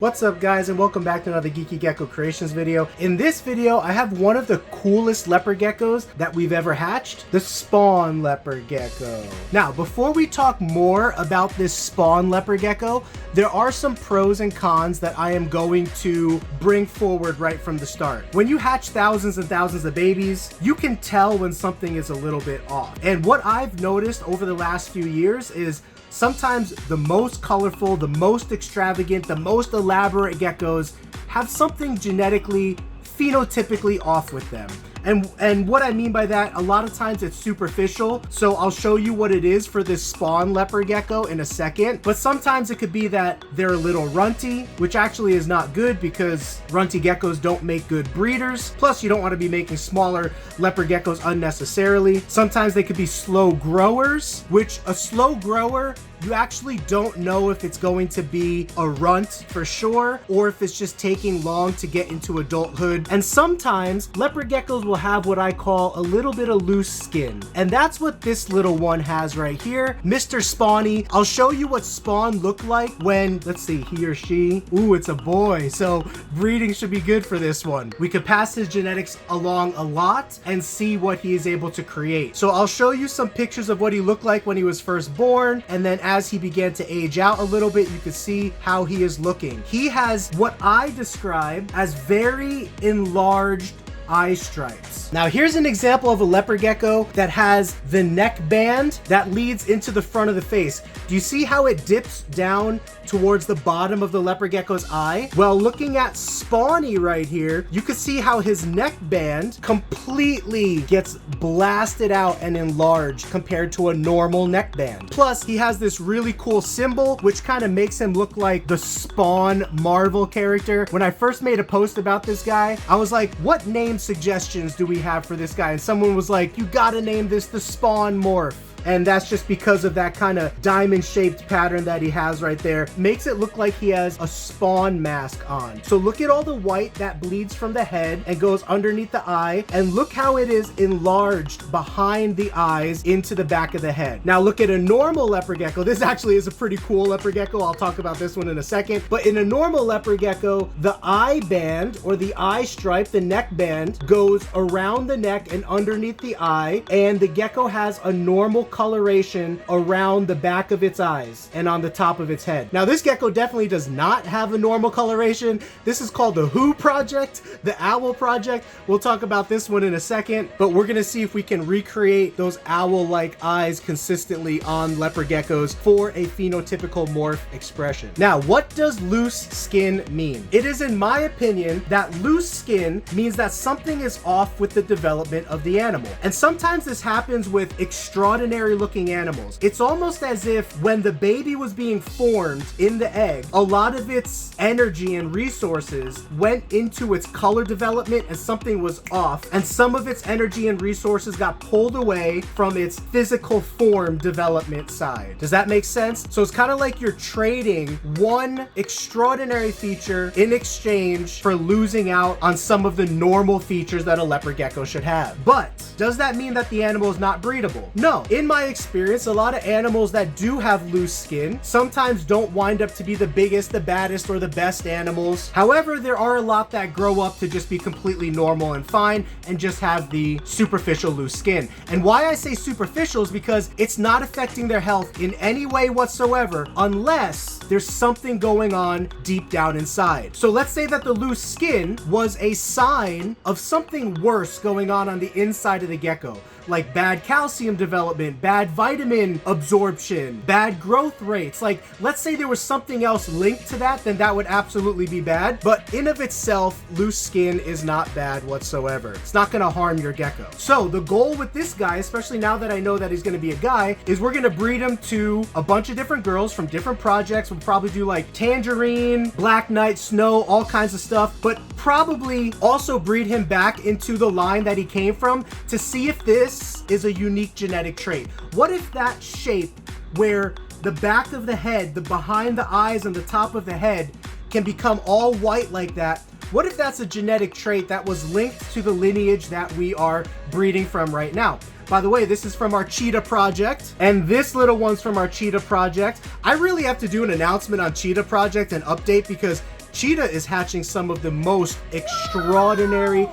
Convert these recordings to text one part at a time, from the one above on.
What's up guys, and welcome back to another Geeky Gecko Creations video. In this video, I have one of the coolest leopard geckos that we've ever hatched, the spawn leopard gecko. Now, before we talk more about this spawn leopard gecko, there are some pros and cons that I am going to bring forward right from the start. When you hatch thousands and thousands of babies, you can tell when something is a little bit off. And what I've noticed over the last few years is sometimes the most colorful, the most extravagant, the most elaborate geckos have something genetically, phenotypically off with them. And what I mean by that, a lot of times it's superficial. So I'll show you what it is for this spawn leopard gecko in a second. But sometimes it could be that they're a little runty, which actually is not good because runty geckos don't make good breeders. Plus, you don't want to be making smaller leopard geckos unnecessarily. Sometimes they could be slow growers, which a slow grower, you actually don't know if it's going to be a runt for sure, or if it's just taking long to get into adulthood. And sometimes leopard geckos will have what I call a little bit of loose skin. And that's what this little one has right here, Mr. Spawny. I'll show you what spawn looked like when, let's see, he or she, ooh, it's a boy. So breeding should be good for this one. We could pass his genetics along a lot and see what he is able to create. So I'll show you some pictures of what he looked like when he was first born, and then as he began to age out a little bit, you can see how he is looking. He has what I describe as very enlarged eye stripes. Now here's an example of a leopard gecko that has the neck band that leads into the front of the face. Do you see how it dips down towards the bottom of the leopard gecko's eye? Well, looking at Spawny right here, you can see how his neck band completely gets blasted out and enlarged compared to a normal neck band. Plus, he has this really cool symbol, which kind of makes him look like the Spawn Marvel character. When I first made a post about this guy, I was like, what name suggestions do we have for this guy? And someone was like, you gotta name this the Spawn Morph. And that's just because of that kind of diamond shaped pattern that he has right there. Makes it look like he has a spawn mask on. So look at all the white that bleeds from the head and goes underneath the eye, and look how it is enlarged behind the eyes into the back of the head. Now look at a normal leopard gecko. This actually is a pretty cool leopard gecko. I'll talk about this one in a second. But in a normal leopard gecko, the eye band or the eye stripe, the neck band, goes around the neck and underneath the eye, and the gecko has a normal coloration around the back of its eyes and on the top of its head. Now this gecko definitely does not have a normal coloration. This is called the Who Project, the Owl Project. We'll talk about this one in a second, but we're gonna see if we can recreate those owl-like eyes consistently on leopard geckos for a phenotypical morph expression. Now, what does loose skin mean? It is, in my opinion, that loose skin means that something is off with the development of the animal. And sometimes this happens with extraordinary looking animals. It's almost as if when the baby was being formed in the egg, a lot of its energy and resources went into its color development and something was off, and some of its energy and resources got pulled away from its physical form development side. Does that make sense? So it's kind of like you're trading one extraordinary feature in exchange for losing out on some of the normal features that a leopard gecko should have. But does that mean that the animal is not breedable? No. In my experience, a lot of animals that do have loose skin sometimes don't wind up to be the biggest, the baddest, or the best animals. However, there are a lot that grow up to just be completely normal and fine and just have the superficial loose skin. And why I say superficial is because it's not affecting their health in any way whatsoever unless there's something going on deep down inside. So let's say that the loose skin was a sign of something worse going on the inside of the gecko, like bad calcium development, bad vitamin absorption, bad growth rates. Like, let's say there was something else linked to that, then that would absolutely be bad. But in of itself, loose skin is not bad whatsoever. It's not gonna harm your gecko. So the goal with this guy, especially now that I know that he's gonna be a guy, is we're gonna breed him to a bunch of different girls from different projects. We'll probably do like tangerine, black knight, snow, all kinds of stuff, but probably also breed him back into the line that he came from to see if this is a unique genetic trait. What if that shape where the back of the head, the behind the eyes and the top of the head can become all white like that? What if that's a genetic trait that was linked to the lineage that we are breeding from right now? By the way, this is from our Cheetah project, and this little one's from our Cheetah project. I really have to do an announcement on Cheetah project and update because Cheetah is hatching some of the most extraordinary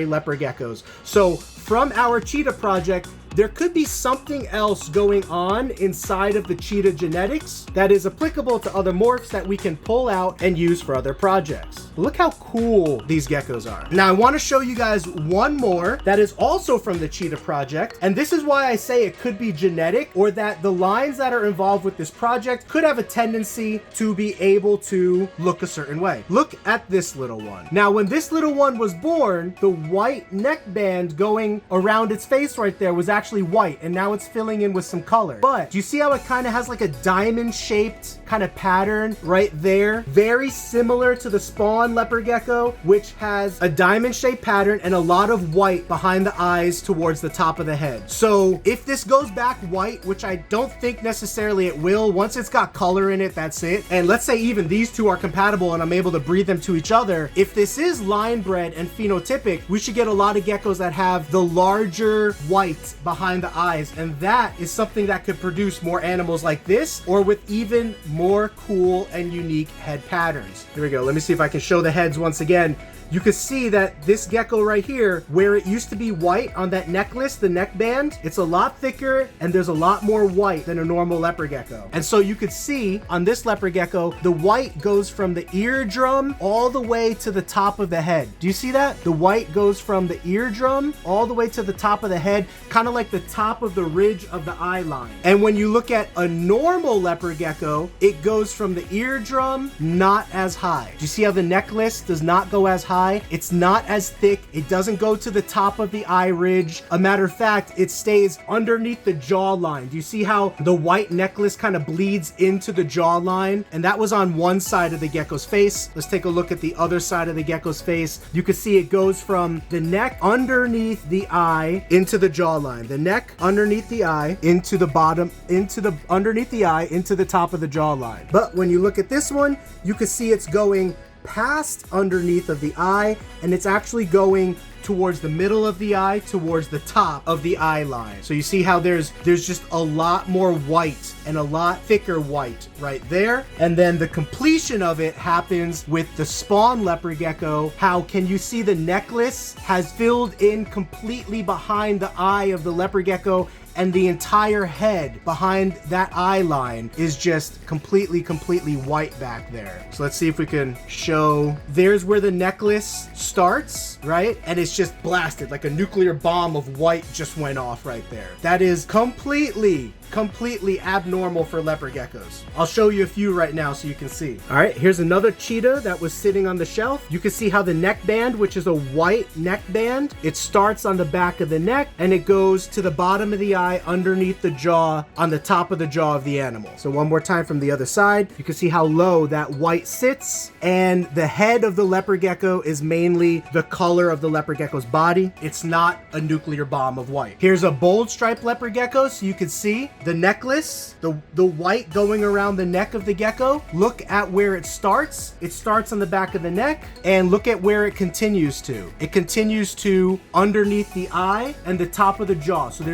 leopard geckos. So from our Cheetah project, there could be something else going on inside of the Cheetah genetics that is applicable to other morphs that we can pull out and use for other projects. Look how cool these geckos are. Now I want to show you guys one more that is also from the Cheetah project, and this is why I say it could be genetic, or that the lines that are involved with this project could have a tendency to be able to look a certain way. Look at this little one. Now when this little one was born, the white neckband going around its face right there was actually white, and now it's filling in with some color. But do you see how it kind of has like a diamond shaped kind of pattern right there? Very similar to the spawn leopard gecko, which has a diamond shaped pattern and a lot of white behind the eyes towards the top of the head. So if this goes back white, which I don't think necessarily it will, once it's got color in it, that's it. And let's say even these two are compatible and I'm able to breed them to each other. If this is line bred and phenotypic, we should get a lot of geckos that have the larger white behind the eyes, and that is something that could produce more animals like this, or with even more cool and unique head patterns. Here we go. Let me see if I can show the heads once again. You can see that this gecko right here, where it used to be white on that necklace, the neck band, it's a lot thicker and there's a lot more white than a normal leopard gecko. And so you could see on this leopard gecko, the white goes from the eardrum all the way to the top of the head. Do you see that? The white goes from the eardrum all the way to the top of the head, kind of like the top of the ridge of the eye line. And when you look at a normal leopard gecko, it goes from the eardrum not as high. Do you see how the necklace does not go as high? It's not as thick. It doesn't go to the top of the eye ridge. A matter of fact, it stays underneath the jawline. Do you see how the white necklace kind of bleeds into the jawline? And that was on one side of the gecko's face. Let's take a look at the other side of the gecko's face. You can see it goes from the neck underneath the eye into the jawline. The neck underneath the eye into the bottom, underneath the eye into the top of the jawline. But when you look at this one, you can see it's going past underneath of the eye, and it's actually going towards the middle of the eye, towards the top of the eye line. So you see how there's just a lot more white and a lot thicker white right there. And then the completion of it happens with the spawn leopard gecko. How can you see the necklace has filled in completely behind the eye of the leopard gecko, and the entire head behind that eye line is just completely white back there. So let's see if we can show. There's where the necklace starts, right? And it's just blasted, like a nuclear bomb of white just went off right there. That is completely abnormal for leopard geckos. I'll show you a few right now so you can see. All right, here's another cheetah that was sitting on the shelf. You can see how the neck band, which is a white neck band, it starts on the back of the neck and it goes to the bottom of the eye underneath the jaw, on the top of the jaw of the animal. So one more time from the other side, you can see how low that white sits, and the head of the leopard gecko is mainly the color of the leopard gecko's body. It's not a nuclear bomb of white. Here's a bold striped leopard gecko, so you can see the necklace, the white going around the neck of the gecko. Look at where it starts. It starts on the back of the neck, and look at where it continues to. It continues to underneath the eye and the top of the jaw. So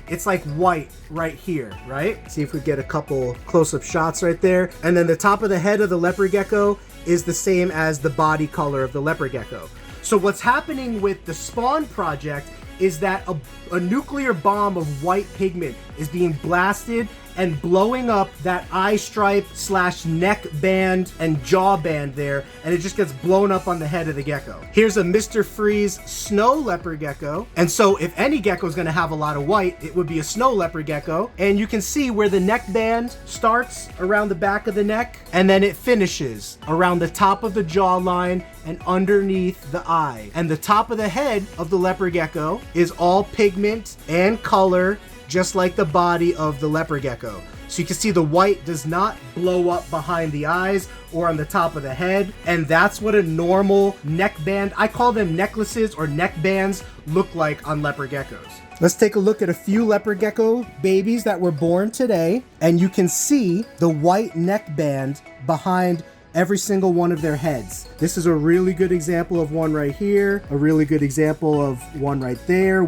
it's like white right here, right? See if we get a couple close-up shots right there. And then the top of the head of the leopard gecko is the same as the body color of the leopard gecko. So what's happening with the spawn project is that a nuclear bomb of white pigment is being blasted and blowing up that eye stripe / neck band and jaw band there, and it just gets blown up on the head of the gecko. Here's a Mr. Freeze snow leopard gecko, and so if any gecko is going to have a lot of white, it would be a snow leopard gecko. And you can see where the neck band starts around the back of the neck, and then it finishes around the top of the jawline and underneath the eye. And the top of the head of the leopard gecko is all pigment and color, just like the body of the leopard gecko. So you can see the white does not blow up behind the eyes or on the top of the head. And that's what a normal neck band, I call them necklaces or neck bands, look like on leopard geckos. Let's take a look at a few leopard gecko babies that were born today. And you can see the white neck band behind every single one of their heads. This is a really good example of one right here, a really good example of one right there,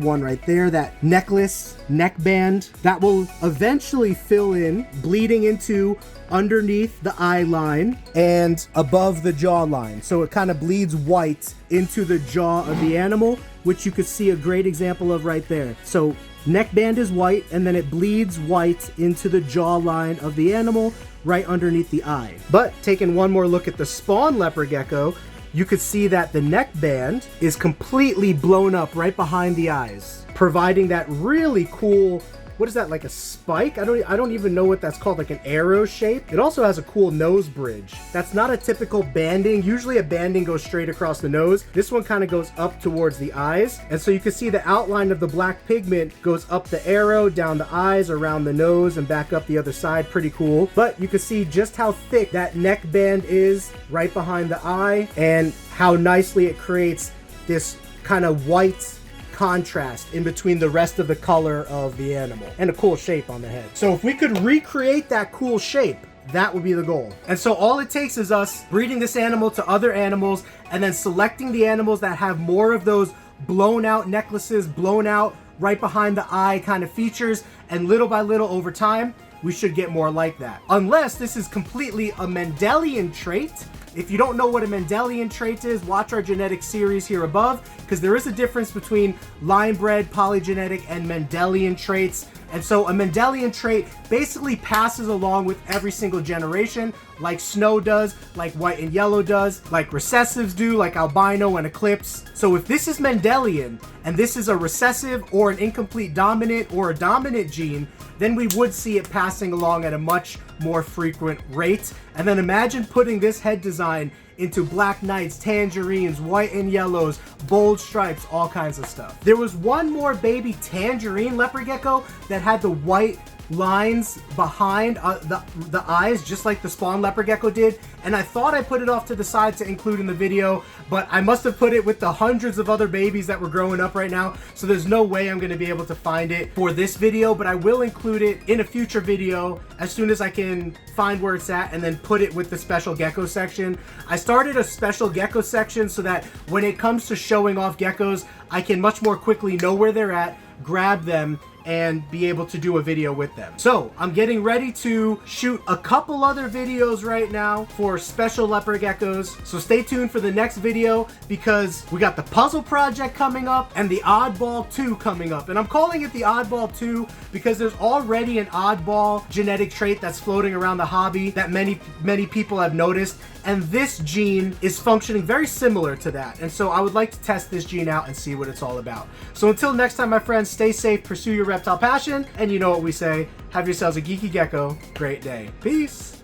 that necklace, neck band, that will eventually fill in, bleeding into underneath the eye line and above the jaw line. So it kind of bleeds white into the jaw of the animal, which you could see a great example of right there. So neckband is white, and then it bleeds white into the jawline of the animal right underneath the eye. But taking one more look at the spawn leopard gecko, you could see that the neckband is completely blown up right behind the eyes, providing that really cool, what is that, like a spike? I don't even know what that's called, like an arrow shape. It also has a cool nose bridge. That's not a typical banding. Usually a banding goes straight across the nose. This one kind of goes up towards the eyes. And so you can see the outline of the black pigment goes up the arrow, down the eyes, around the nose, and back up the other side. Pretty cool. But you can see just how thick that neck band is right behind the eye, and how nicely it creates this kind of white contrast in between the rest of the color of the animal, and a cool shape on the head. So if we could recreate that cool shape, that would be the goal. And so all it takes is us breeding this animal to other animals, and then selecting the animals that have more of those blown out necklaces, blown out right behind the eye kind of features, and little by little over time, we should get more like that. Unless this is completely a Mendelian trait. If you don't know what a Mendelian trait is, watch our genetic series here above, because there is a difference between line-bred, polygenetic, and Mendelian traits. And so a Mendelian trait basically passes along with every single generation, like snow does, like white and yellow does, like recessives do, like albino and eclipse. So if this is Mendelian, and this is a recessive or an incomplete dominant or a dominant gene, then we would see it passing along at a much more frequent rate. And then imagine putting this head design into black knights, tangerines, white and yellows, bold stripes, all kinds of stuff. There was one more baby tangerine leopard gecko that had the white lines behind the eyes, just like the spawn leopard gecko did, and I thought I put it off to the side to include in the video, but I must have put it with the hundreds of other babies that were growing up right now, so there's no way I'm going to be able to find it for this video, but I will include it in a future video as soon as I can find where it's at, and then put it with the special gecko section. I started a special gecko section so that when it comes to showing off geckos, I can much more quickly know where they're at, grab them, and be able to do a video with them. So I'm getting ready to shoot a couple other videos right now for special leopard geckos. So stay tuned for the next video, because we got the puzzle project coming up and the oddball 2 coming up. And I'm calling it the oddball 2 because there's already an oddball genetic trait that's floating around the hobby that many people have noticed. And this gene is functioning very similar to that. And so I would like to test this gene out and see what it's all about. So until next time, my friends, stay safe, pursue your reptile passion, and you know what we say, have yourselves a geeky gecko great day. Peace.